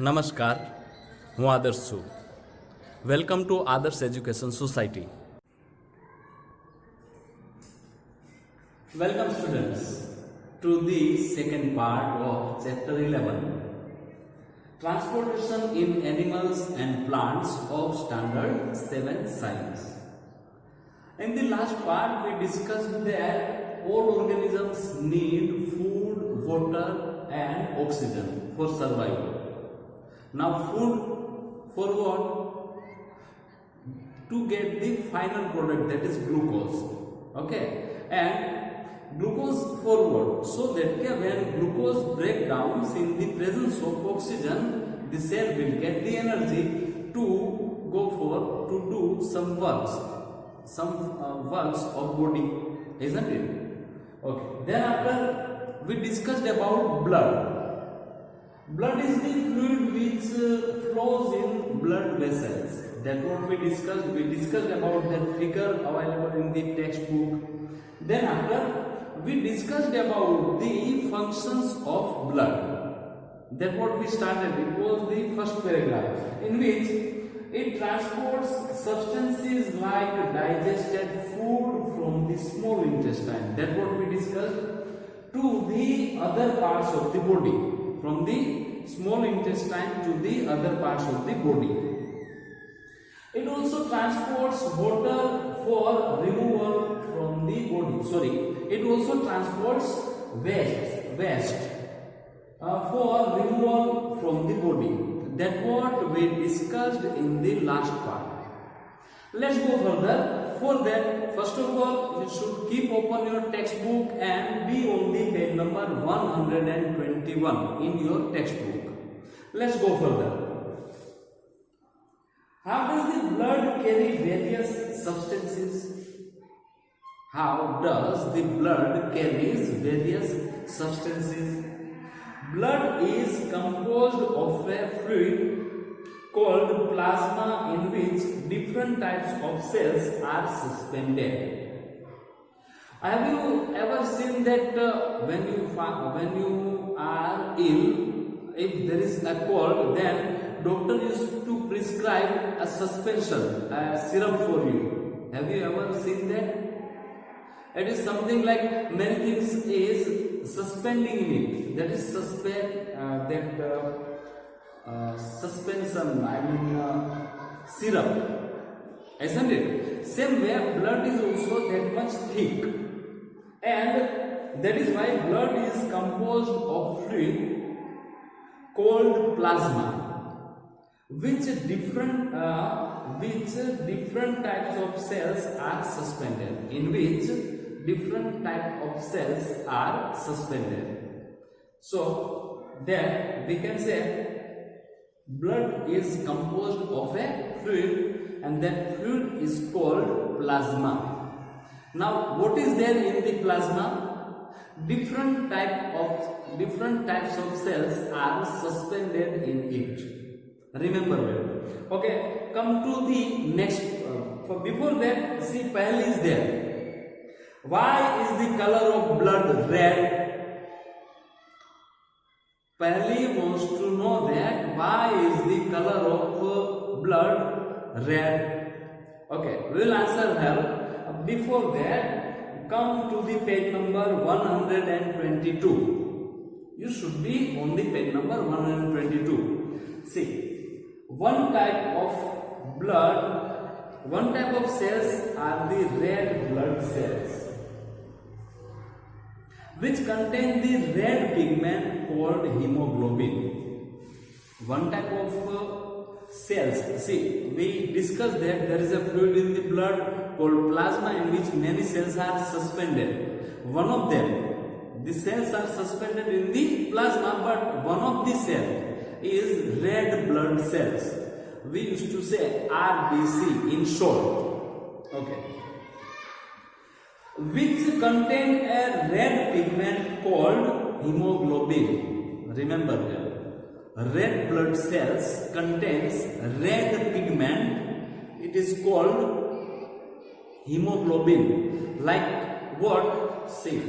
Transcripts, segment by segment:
નમસ્કાર, હું આદર્શ છું. વેલકમ ટુ આદર્શ education society. Welcome students to the second part of chapter 11, Transportation in Animals and Plants of Standard 7 Science. In the last part we discussed that all organisms need food, water and oxygen for survival. Now food for what? To get the final product, that is glucose. Okay, and glucose for what? So that when glucose breakdowns in the presence of oxygen, the cell will get the energy to go for to do some works of body, isn't it? Okay, then after we discussed about blood. Blood is the fluid which flows in blood vessels. That what we discussed. We discussed about that figure available in the textbook. Then after we discussed about the functions of blood. That what we started. It was the first paragraph in which it transports substances like digested food from the small intestine. That what we discussed to the other parts of the body. From the small intestine to the other parts of the body. It also transports water for removal from the body. It also transports waste for removal from the body. That what we discussed in the last part. Let's go further. For that, first of all, you should keep open your textbook and be on the page number 121 in your textbook. Let's go further. How does the blood carry various substances? How does the blood carries various substances? Blood is composed of a fluid called plasma in which different types of cells are suspended. Have you ever seen that when you are ill, if there is a cold, then doctor used to prescribe a suspension, a syrup for you. Have you ever seen that? It is something like many things is suspending in it. That is suspension, syrup, isn't it? Same way, blood is also that much thick, and that is why blood is composed of fluid called plasma, which different types of cells are suspended. In which different type of cells are suspended. So that we can say blood is composed of a fluid, and that fluid is called plasma. Now what is there in the plasma? Different types of cells are suspended in it. Remember well. Okay, come to the next. Before that, see, pearl is there. Why is the color of blood red? Pahli wants to know that why is the color of blood red. Okay, we will answer her. Before that, come to the page number 122. You should be on the page number 122. See, one type of cells are the red blood cells, which contain the red pigment called hemoglobin. One type of cells, see, we discussed that there is a fluid in the blood called plasma in which many cells are suspended. One of them, the cells are suspended in the plasma, but one of the cells is red blood cells. We used to say RBC in short. Okay, which contain a red pigment called hemoglobin. Remember that red blood cells contains red pigment. It is called hemoglobin. Like what? See,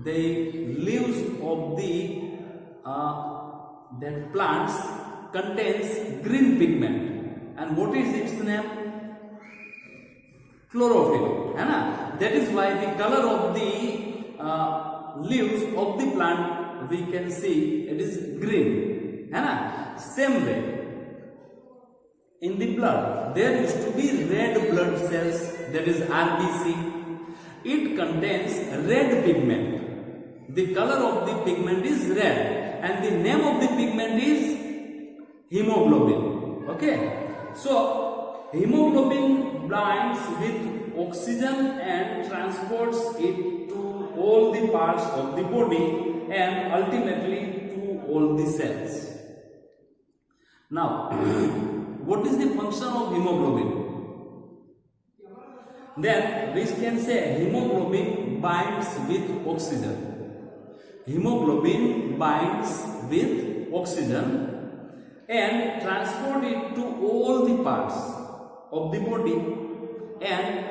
the leaves of the that plants contains green pigment, and what is its name? Chlorophyll, है ना? That is why the color of the leaves of the plant we can see it is green, है ना? Same way, in the blood there used to be red blood cells, that is RBC. It contains red pigment. The color of the pigment is red, and the name of the pigment is hemoglobin. Okay, so hemoglobin binds with oxygen and transports it to all the parts of the body and ultimately to all the cells. Now, what is the function of hemoglobin? Then we can say hemoglobin binds with oxygen. Hemoglobin binds with oxygen and transport it to all the parts of the body and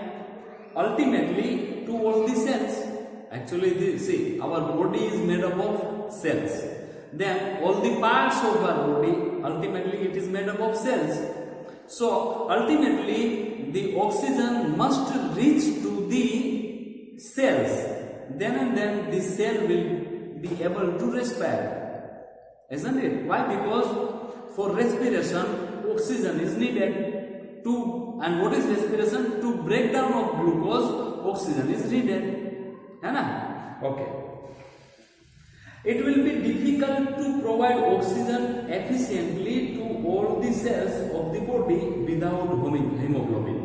ultimately to all the cells. Actually, see, our body is made up of cells. Then all the parts of our body, ultimately it is made up of cells. So ultimately the oxygen must reach to the cells. Then and then the cell will be able to respire. Isn't it? Why? Because for respiration oxygen is needed to, and what is respiration? To break down of glucose, oxygen is needed. है ना? Okay. It will be difficult to provide oxygen efficiently to all the cells of the body without hemoglobin.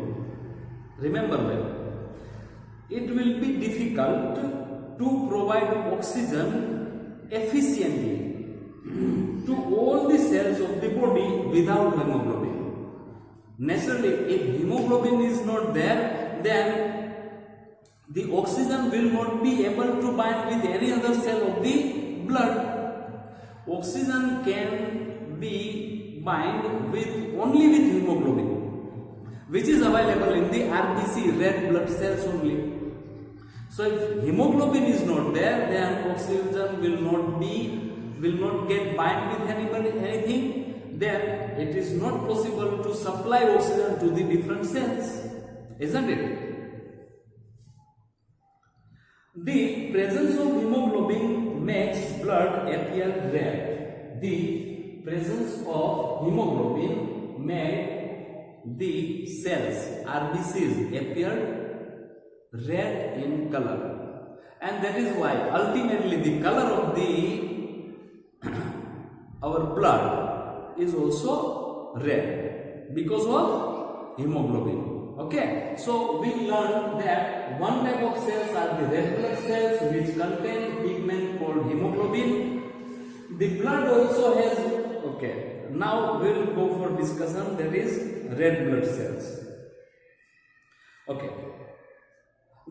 Remember well. It will be difficult to provide oxygen efficiently to all the cells of the body without hemoglobin. Naturally, if hemoglobin is not there, then the oxygen will not be able to bind with any other cell of the blood. Oxygen can be bind with only with hemoglobin, which is available in the RBC, red blood cells only. So if hemoglobin is not there, then oxygen will not get bind with anything. Then it is not possible to supply oxygen to the different cells, isn't it? The presence of hemoglobin makes blood appear red. The presence of hemoglobin made the cells, RBCs, appear red in color. And that is why ultimately the color of our blood is also red because of hemoglobin. Okay, so we learned that one type of cells are the red blood cells which contain pigment called hemoglobin. The blood also has, okay, now we will go for discussion, that is red blood cells. Okay,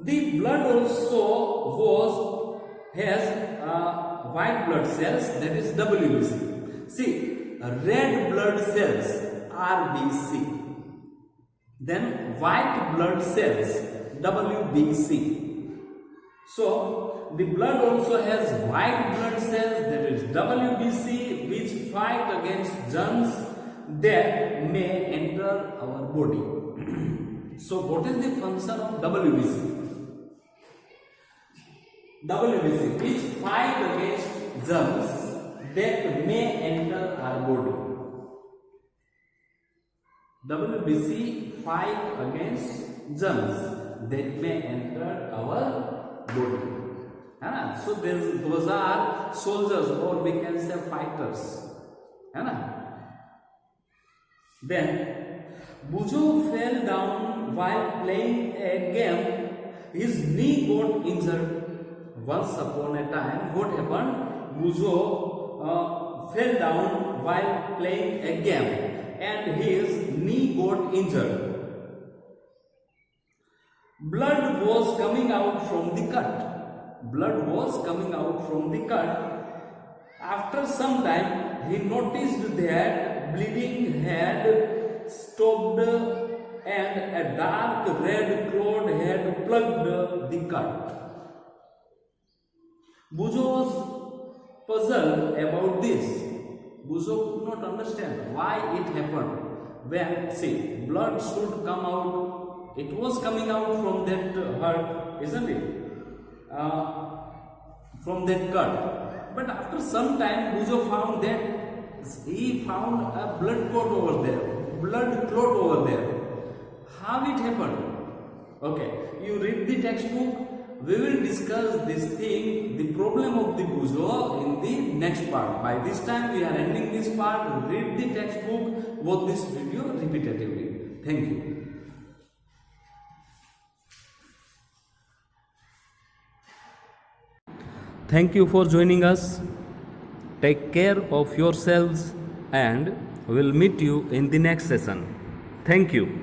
the blood also has white blood cells, that is WBC. See, red blood cells RBC. Then white blood cells WBC. So the blood also has white blood cells, that is WBC, which fight against germs that may enter our body. So what is the function of WBC? WBC, which fight against germs that may enter our body. WBC fight against germs that may enter our body. So those are soldiers, or we can say fighters. Then Bujo fell down while playing a game. His knee got injured. Once upon a time, what happened? Bujo fell down while playing a game and his knee got injured. Blood was coming out from the cut. Blood was coming out from the cut. After some time, he noticed that bleeding had stopped and a dark red cloud had plugged the cut. Bujo was puzzled about this. Buzo could not understand why it happened. When, see, blood should come out, it was coming out from that hurt, isn't it? From that cut. But after some time, Buzo found that he found a blood clot over there. How it happened? Okay, you read the textbook. We will discuss this thing, the problem of the Buzo, in the next part. By this time, we are ending this part. Read the textbook, watch this video repetitively. Thank you. Thank you for joining us. Take care of yourselves and we'll meet you in the next session. Thank you.